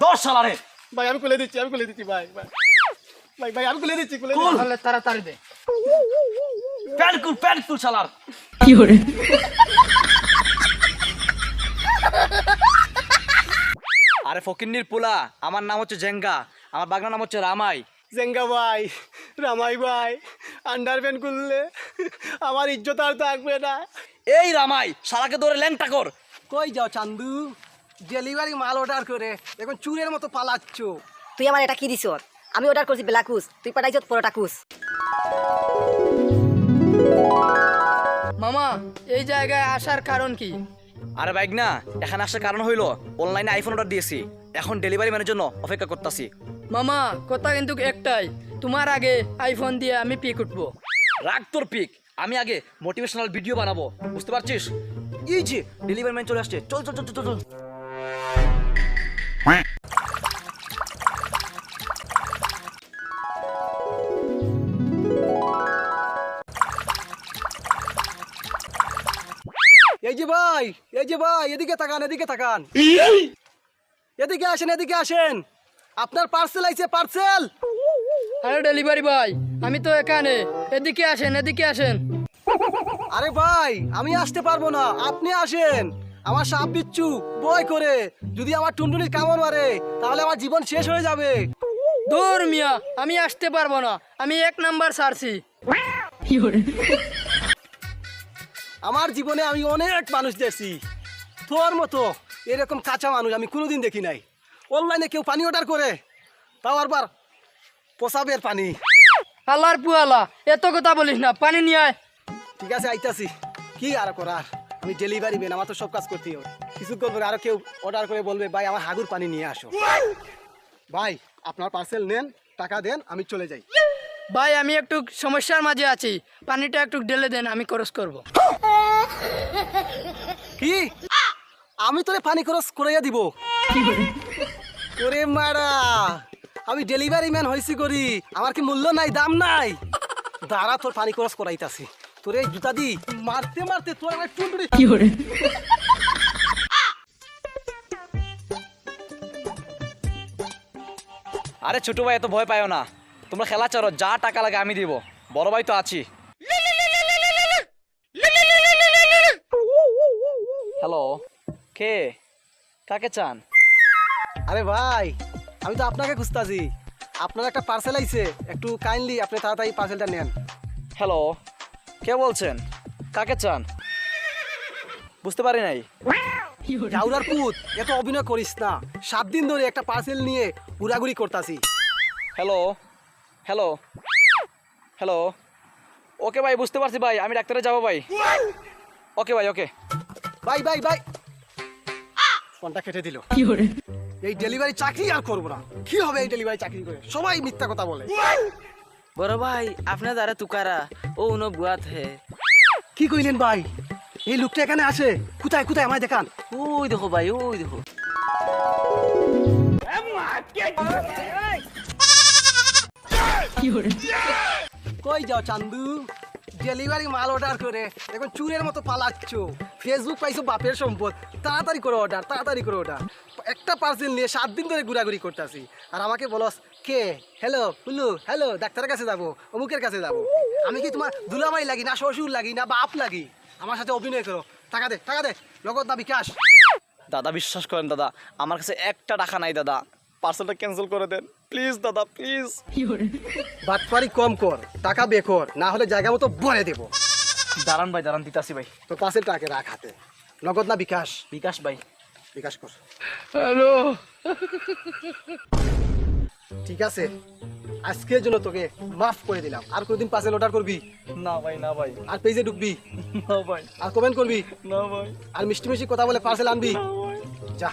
দশ সালারে ভাই আমি খুলে দিচ্ছি ভাই ভাই ভাই ভাই আমি খুলে দিচ্ছি তাহলে তাড়াতাড়ি দে। প্যান্ট কুল সালার। আরে ফকিন্নির পোলা, আমার নাম হচ্ছে জেঙ্গা, আমার বাগনার নাম হচ্ছে রামাই। জেঙ্গা ভাই, রামাই ভাই, আন্ডারপ্যান্ট খুললে আমার ইজ্জত আর থাকবে না। এই রামাই, শালাকে ধরে ল্যাংটা কর। কই যাও চান্দু? ডেলিভারি মাল অর্ডার করে এখন চুরের মতো পালাচ্ছ। তুই আমার এটা কি দিছ? আমি অর্ডার করছি বেলাকুস, তুই পাঠাইছ পরোটাকুস। মামা এই জায়গায় আসার কারণ কি? আরে বাইক না, এখানে আসার কারণ হইলো অনলাইনে আইফোন অর্ডার দিয়েছি, এখন ডেলিভারি ম্যানের জন্য অপেক্ষা করতেছি। মামা কথা কিন্তু একটাই, তোমার আগে আইফোন দিয়ে আমি পিক উঠবো। রাগ তোর পিক, আমি আগে মোটিভেশনাল ভিডিও বানাবো, বুঝতে পারছিস? এই যে ডেলিভারি ম্যান চলে আসছে, চল চল চল চল চল। এই যে ভাই, এদিকে তাকান, এদিকে আসেন, আপনার পার্সেল আইছে, পার্সেল। আরে ডেলিভারি ভাই, আমি তো এখানে, এদিকে আসেন। আরে ভাই আমি আসতে পারবো না, আপনি আসেন। আমার সাপ বিচ্ছু বয় করে, যদি আমার টুনটুনির কামড় মারে তাহলে আমার জীবন শেষ হয়ে যাবে। দূর মিয়া, আমি আসতে পারবো না, আমি 1 নাম্বার সারছি। আমার জীবনে আমি অনেক মানুষ দেখছি, তোর মতো এরকম কাঁচা মানুষ আমি কোনোদিন দেখি নাই। অনলাইনে কেউ পানি অর্ডার করে, তাও আবার পোসাবের পানি। আল্লাহর পুয়ালা, এত কথা বলিস না, পানি নিয়ে আয়। ঠিক আছে আইতাছি, কি আর করার, আমি ডেলিভারি ম্যান, আমার তো সব কাজ করতেই হবে। কিছুক্ষণ পরে আরো কেউ অর্ডার করে বলবে ভাই আমার হাগুর পানি নিয়ে আসো। ভাই আপনার পার্সেল নেন, টাকা দেন, আমি চলে যাই। ভাই আমি একটু সমস্যার মাঝে আছি, পানিটা একটু ঢেলে দেন, আমি খরচ করব। কি? আমি তোরে পানি খরচ করাইয়া দিব? ওরে মারা, আমি ডেলিভারি ম্যান হইছি করি, আমার কি মূল্য নাই, দাম নাই? দাঁড়া, তোর পানি খরচ করাইতাছি। তোরে জুতা দি মারতে মারতে তোর আমার টুনটুনি। আরে ছোট ভাই, এত ভয় পাইও না, তোমরা খেলা চারো, যা টাকা লাগে আমি দিব, বড় ভাই তো আছি। হ্যালো, কে? কাকে চান? আরে ভাই আমি তো আপনাকে খুঁজতাছি, আপনার একটা পার্সেল আইছে, একটু কাইন্ডলি আপনি তাড়াতাড়ি পার্সেলটা নেন। হ্যালো, কে বলছেন? কাকে চান? বুঝতে পারি নাই। জাউরার পুত, এত অভিনয় করিস না, 7 দিন ধরে একটা পার্সেল নিয়ে ঘুরাঘুরি করতাছি। হ্যালো হ্যালো হ্যালো, ওকে ভাই, বুঝতে পারছি ভাই, আমি ডাক্তারে যাবো ভাই। ওকে ভাই, ওকে। ভাই ফোনটা কেটে দিল। এই ডেলিভারি চাকরি আর করবো না। কি হবে এই ডেলিভারি চাকরি করে? সবাই মিথ্যা কথা বলে। বড় ভাই আপনার দ্বারা তুকারা ও উনো বুয়াত হে। কি কইলেন ভাই? এই লোকটা এখানে আসে? কোথায় আমায় দেখান। ওই দেখো ভাই, ওই দেখো। কই যাও চান্দু? ডেলিভারি মাল অর্ডার করে এখন চুরের মতো পালাচ্ছ। ফেসবুক পাইছো বাপের সম্পদ, তাড়াতাড়ি করে অর্ডার। একটা পার্সেল নিয়ে 7 দিন ধরে ঘোরাঘুরি করতেছি, আর আমাকে বলস কে? হ্যালো হুলু, হ্যালো, ডাক্তারের কাছে যাবো, অমুকের কাছে যাবো। আমি কি তোমার দুলাভাই লাগি, না শ্বশুর লাগি, না বাপ লাগি? আমার সাথে অভিনয় করো। টাকা দে, নগদ না বিকাশ? দাদা বিশ্বাস করেন দাদা, আমার কাছে একটা টাকা নাই দাদা, পার্সেলটা ক্যান্সেল করে দেন প্লিজ দাদা, প্লিজ। বাটপারি কম কর, টাকা বেকর, না হলে জায়গা মতো বলে দেবো। দাঁড়ান ভাই, দাঁড়ান, দিতাছি ভাই। তো পার্সেল টাকা রাখ হাতে, নগদ না বিকাশ? বিকাশ ভাই। বিকাশ কর। হ্যালো, ঠিক আছে, আজকের জন্য তোকে মাফ করে দিলাম। আর কোনদিন পার্সেল অর্ডার করবি? না ভাই, না ভাই, আর পেজে ঢুকবি? না ভাই, আর কমেন্ট করবি? না ভাই, আর মিষ্টি কথা বলে পার্সেল আনবি? যা।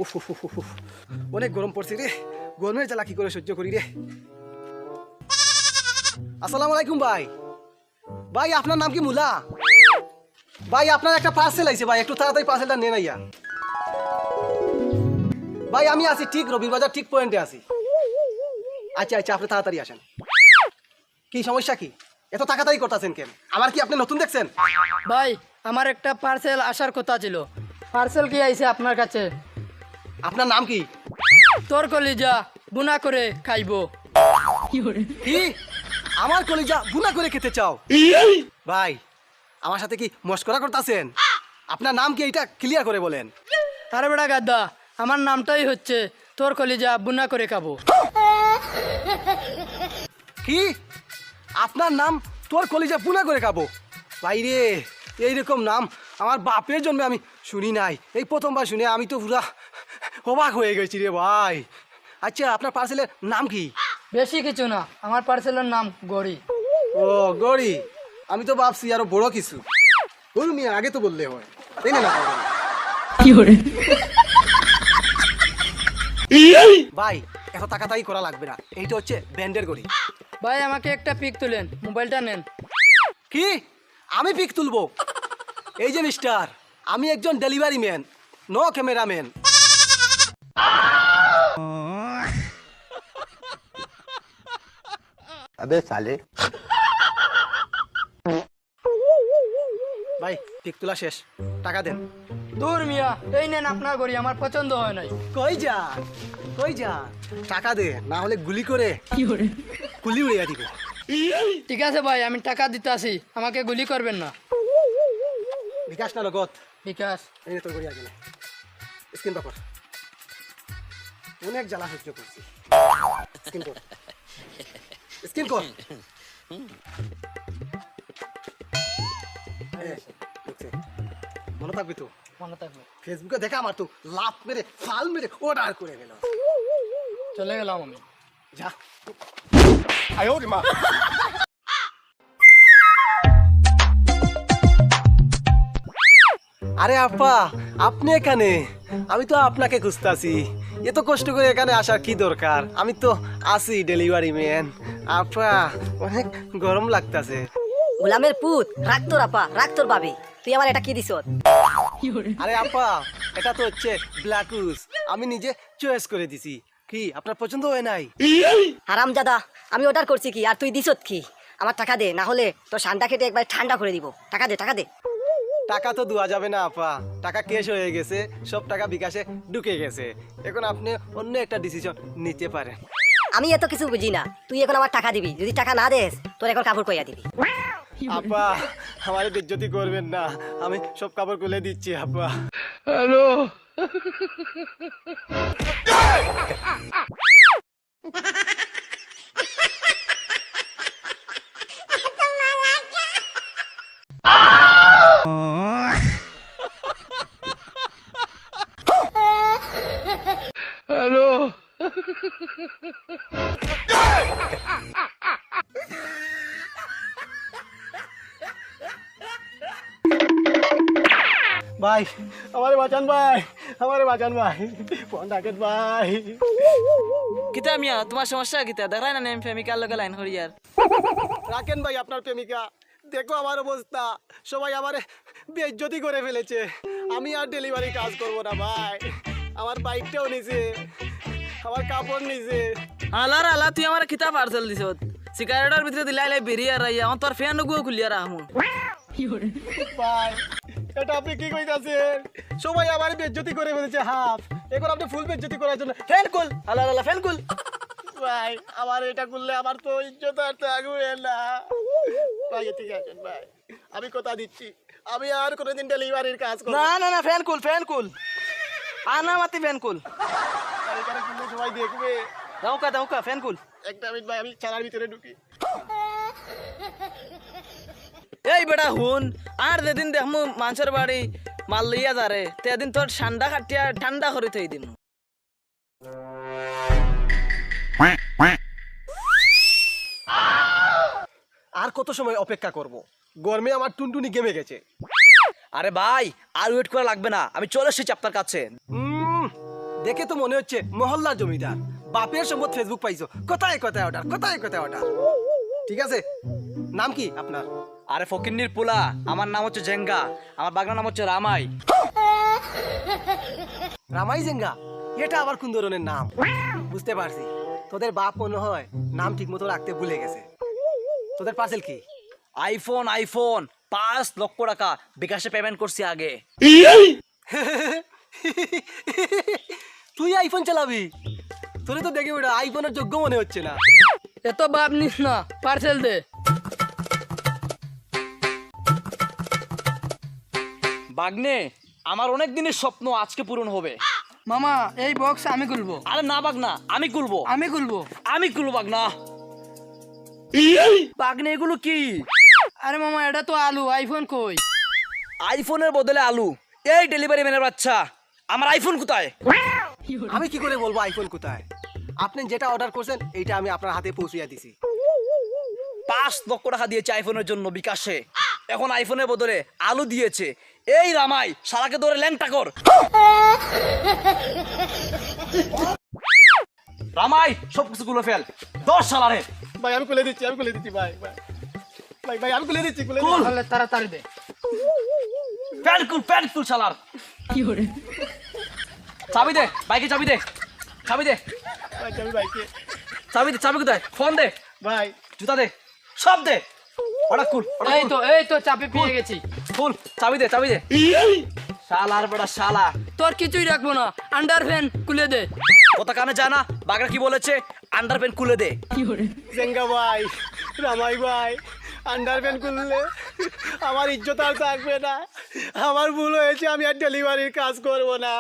উফ, অনেক গরম পড়ছে রে, গরমের জ্বালা কি করে সহ্য করি রে। আসসালামু আলাইকুম ভাই। ভাই আপনার নাম কি মুলা? ভাই আপনার একটা পার্সেল আইছে ভাই, একটু তাড়াতাড়ি পার্সেলটা নেন আইয়া। ভাই আমি আছি ঠিক রবিবাজার ঠিক পয়েন্টে আছি। আচ্ছা আচ্ছা, আপনি তাড়াতাড়ি আসেন। কি সমস্যা কি? এত তাড়াতাড়ি করতেছেন কেন? আমার কি আপনি নতুন দেখছেন? ভাই আমার একটা পার্সেল আসার কথা ছিল, পার্সেল কি আইছে আপনার কাছে? আপনার নাম কি? তোর কলিজা বুনা করে খাইবো। কি? আমার কলিজা বুনা করে খেতে চাও? ভাই আমার সাথে কি মস্করা করতেছেন? আপনার নাম কি এটা ক্লিয়ার করে বলেন। আরে বেটা গাদ্দা, আমার নামটাই হচ্ছে তোর কলিজা বুনা করে খাবো। কি? আপনার নাম তোর কলিজা বুনা করে খাবো? ভাই রে, এইরকম নাম আমার বাপের জন্মে আমি শুনি নাই, এই প্রথমবার শুনে আমি তো পুরা অবাক হয়ে গেছি রে ভাই। আচ্ছা আপনার পার্সেলের নাম কি? বেশি কিছু না, আমার পার্সেলের নাম গড়ি। ও গড়ি, আমি তো ভাবছি আরো বড় কিছু। গরু মিয়া আগে তো বললে হয়, তাই না? ভাই এত তাকাতাকি করা লাগবে না, এইটা হচ্ছে ব্যান্ডের গড়ি। ভাই আমাকে একটা পিক তুলেন, মোবাইলটা নেন। কি? আমি পিক তুলবো? এই যে মিস্টার, আমি একজন ডেলিভারি ম্যান, নো ক্যামেরাম্যান। अबे साले। ভাই পিক তোলা শেষ, টাকা দেন। দূর মিয়া, এই নেন আপনার গড়ি, আমার পছন্দ হয় নাই। কই যান, কই যান? টাকা দে, না হলে গুলি করে গুলি উড়িয়ে দিব। ঠিক আছে ভাই, আমি টাকা দিতে আসি, আমাকে গুলি করবেন না। বিকাশ না নগদ? বিকাশ। এই নে তোর গড়ি আগে, স্ক্রিন পাপড়। অনেক জ্বালা সহ্য করছি, স্ক্রিন কর, স্ক্রিন কর। দেখছে? মনে থাকবি তো? মনে থাকবে। ফেসবুকে দেখা আমার তো লাভ মেরে ফাল মেরে অর্ডার করে গেল। চলে গেলাম আমি। যা। আরে আপা, আপনি এখানে? আমি তো আপনাকে খুঁজতাছি। এত কষ্ট করে এখানে আসার কি দরকার? আমি তো আছি ডেলিভারি ম্যান। আপা অনেক গরম লাগতাছে। গোলামের পুত, রাখ তোর আপা, রাখ তোর ভাবি। তুই আমার এটা কি দিছ? আরে আপা, এটা তো হচ্ছে ব্ল্যাকুস, আমি নিজে চয়েস করে দিছি। কি আপনার পছন্দ হয় নাই? হারামজাদা, আমি অর্ডার করছি কি আর তুই দিছ কি? আমার টাকা দে, না হলে তোর ঠান্ডা খেতে একবার ঠান্ডা করে দিব। টাকা দে, টাকা দে। টাকা তো দেওয়া যাবে না আপা, টাকা ক্যাশ হয়ে গেছে, সব টাকা বিকাশে ঢুকে গেছে। এখন আপনি অন্য একটা ডিসিশন নিতে পারেন। আমি এত কিছু বুঝি না, তুই এখন আমার টাকা দিবি। যদি টাকা না দেস, তোর এখন কাপড় কইয়া দিবি। আপা আমার বেজ্জতি করবেন না, আমি সব কাপড় খুলে দিচ্ছি আপা। ভাই আমারে বাঁচান ভাই, আমারে বাঁচান ভাই, ফোন রাখেন ভাই। কিতা মিয়া তোমার সমস্যা কিতা? দেখাই না নেম প্রেমিকার লগে লাইন করি আর। রাখেন ভাই আপনার প্রেমিকা, দেখো আমার অবস্থা, সবাই আমারে বেইজ্জতি করে ফেলেছে। আমি আর ডেলিভারি কাজ করবো না ভাই। আমার বাইকটাও নিছে, আমার কাপড় নিছে। আলার আলা তুই আমার কিতা পার্সেল দিছ? সিগারেটের ভিতরে দিলাই লাই বেরিয়ে রাইয়া আমার তোর ফ্যান গুলো খুলিয়া রাখমু। ভাই এটা আপনি কি কইতাছেন? সবাই আমার বেইজ্জতি করে ফেলেছে হাফ, এখন আপনি ফুল বেইজ্জতি করার জন্য ফ্যান কুল, আলার আলা ফ্যান কুল। ভাই আমার এটা করলে আমার তো ইজ্জত আর থাকবে না ভাই। ঠিক আছে ভাই, আমি কথা দিচ্ছি, আমি আর কোনোদিন ডেলিভারির কাজ করব না না না, ফ্যান কুল, ফ্যান কুল, আনা মাতি ফ্যান কুল। না। এখানে কিন্তু সবাই দেখবে। দাউকা দাউকা ফ্যান কুল। একটা মিনিট ভাই, আমি চালার ভিতরে ঢুকি। এই বেটা হুন, আর যেদিন দেখমু মানুষের বাড়ি মাল লইয়া যারে, তেদিন তোর ঠান্ডা খাটিয়া ঠান্ডা করে থই দিম। আর কত সময় অপেক্ষা করব? গরমে আমার টুনটুনি গেমে গেছে। আরে ভাই আর ওয়েট করা লাগবে না, আমি চলে এসেছি আপনার কাছে। দেখে তো মনে হচ্ছে মহল্লার জমিদার, বাপের সম্পদ ফেসবুক পাইছো। কোথায় কোথায় অর্ডার, কোথায় কোথায় অর্ডার। ঠিক আছে, নাম কি আপনার? আরে ফকিন্নির পোলা, আমার নাম হচ্ছে জেঙ্গা, আমার বাগনার নাম হচ্ছে রামাই। রামাই জেঙ্গা? এটা আবার কোন ধরনের নাম? বুঝতে পারছি, তোদের বাপ মনে হয় নাম ঠিক মতো রাখতে ভুলে গেছে। তোদের পার্সেল কি? আইফোন আইফোন 5 লক্ষ টাকা বিকাশে পেমেন্ট করছি আগে। তুই আইফোন চালাবি? তোরে তো দেখে ওটা আইফোনের যোগ্য মনে হচ্ছে না। এত বাপ নিস না, পার্সেল দে। বাগনে, আমার অনেক দিনের স্বপ্ন আজকে পূরণ হবে। মামা এই বক্স আমি খুলবো। আরে না বাগনা, আমি খুলবো। আমি খুলবো। আমি খুলবো বাগনা। বাগনে এগুলো কি? আরে মামা এটা তো আলু, আইফোন কই? আইফোনের বদলে আলু। এই ডেলিভারি ম্যানের বাচ্চা, আমার আইফোন কোথায়? আমি কি করে বলবো আইফোন কোথায়? আপনি যেটা অর্ডার করছেন এইটা আমি আপনার হাতে পৌঁছিয়ে দিছি। 5 লক্ষ টাকা দিয়েছে আইফোনের জন্য বিকাশে, এখন আইফোনের বদলে আলু দিয়েছে। এই রামাই, শালাকে ধরে ল্যাংটা কর। রামাই সবকিছু গুলো ফেল, 10 শালারে। ভাই আমি খুলে দিচ্ছি ভাই ভাই ভাই ভাই আমি খুলে দিচ্ছি তাহলে তাড়াতাড়ি দে। প্যান্ট কুল শালার। চাবি দে, বাইকে চাবি দে, চাবি দে, চাবি দে, চাবি কোথায়? ফোন দে ভাই। জুতা দে, সব দে। ওটা কুল, এই তো চাবি পেয়ে গেছি। কুল, চাবি দে, চাবি দে। শালার বড়া শালা, তোর কিছুই রাখবো না, আন্ডার ফ্যান খুলে দে। কথা কানে যায় না? বাগড়া কি বলেছে? আন্ডারপ্যান্ট খুলে দে। জেঙ্গা ভাই, রামাই ভাই, আন্ডারপ্যান্ট খুললে আমার ইজ্জত আর থাকবে না। আমার ভুল হয়েছে, আমি আর ডেলিভারির কাজ করব না।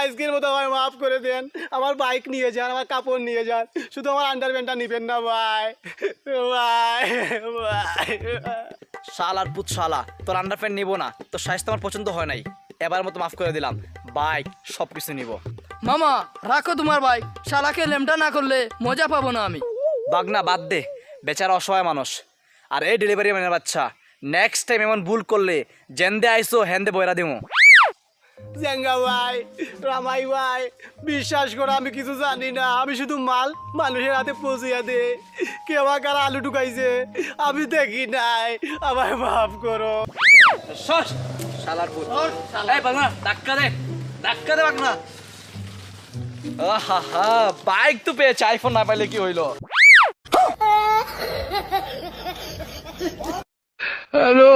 আজকের মতো আমার মাফ করে দেন। আমার বাইক নিয়ে যান, আমার কাপড় নিয়ে যান, শুধু আমার আন্ডারপ্যান্টটা নিবেন না ভাই। ভাই ভাই শালার পুত শালা, তোর আন্ডারপ্যান্ট নিবো না, তোর সাইজ তো আমার পছন্দ হয় নাই। এবার মতো মাফ করে দিলাম, বাইক সবকিছু নিব। মামা রাখো তোমার বাইক, শালাকে লেমটা না করলে মজা পাবো না আমি। বাগনা বাদ দে, বেচারা অসহায় মানুষ। আর এই ডেলিভারি ম্যানের বাচ্চা, নেক্সট টাইম এমন ভুল করলে জেন্দে আইসো হেন্দে বইরা দিমু। জেঙ্গা ভাই, রামাই ভাই, বিশ্বাস করো আমি কিছু জানি না। আমি শুধু মাল মানুষের হাতে পৌঁছিয়ে দে। কেউ কার আলু ঢুকাইছে আমি দেখি নাই, আমার মাফ করো। শশ শালার পুত। এই বাগনা ধাক্কা দে, ধাক্কা দে বাগনা। আহা, বাইক তো পেয়েছে, আইফোন না পাইলে কি হইলো? হ্যালো।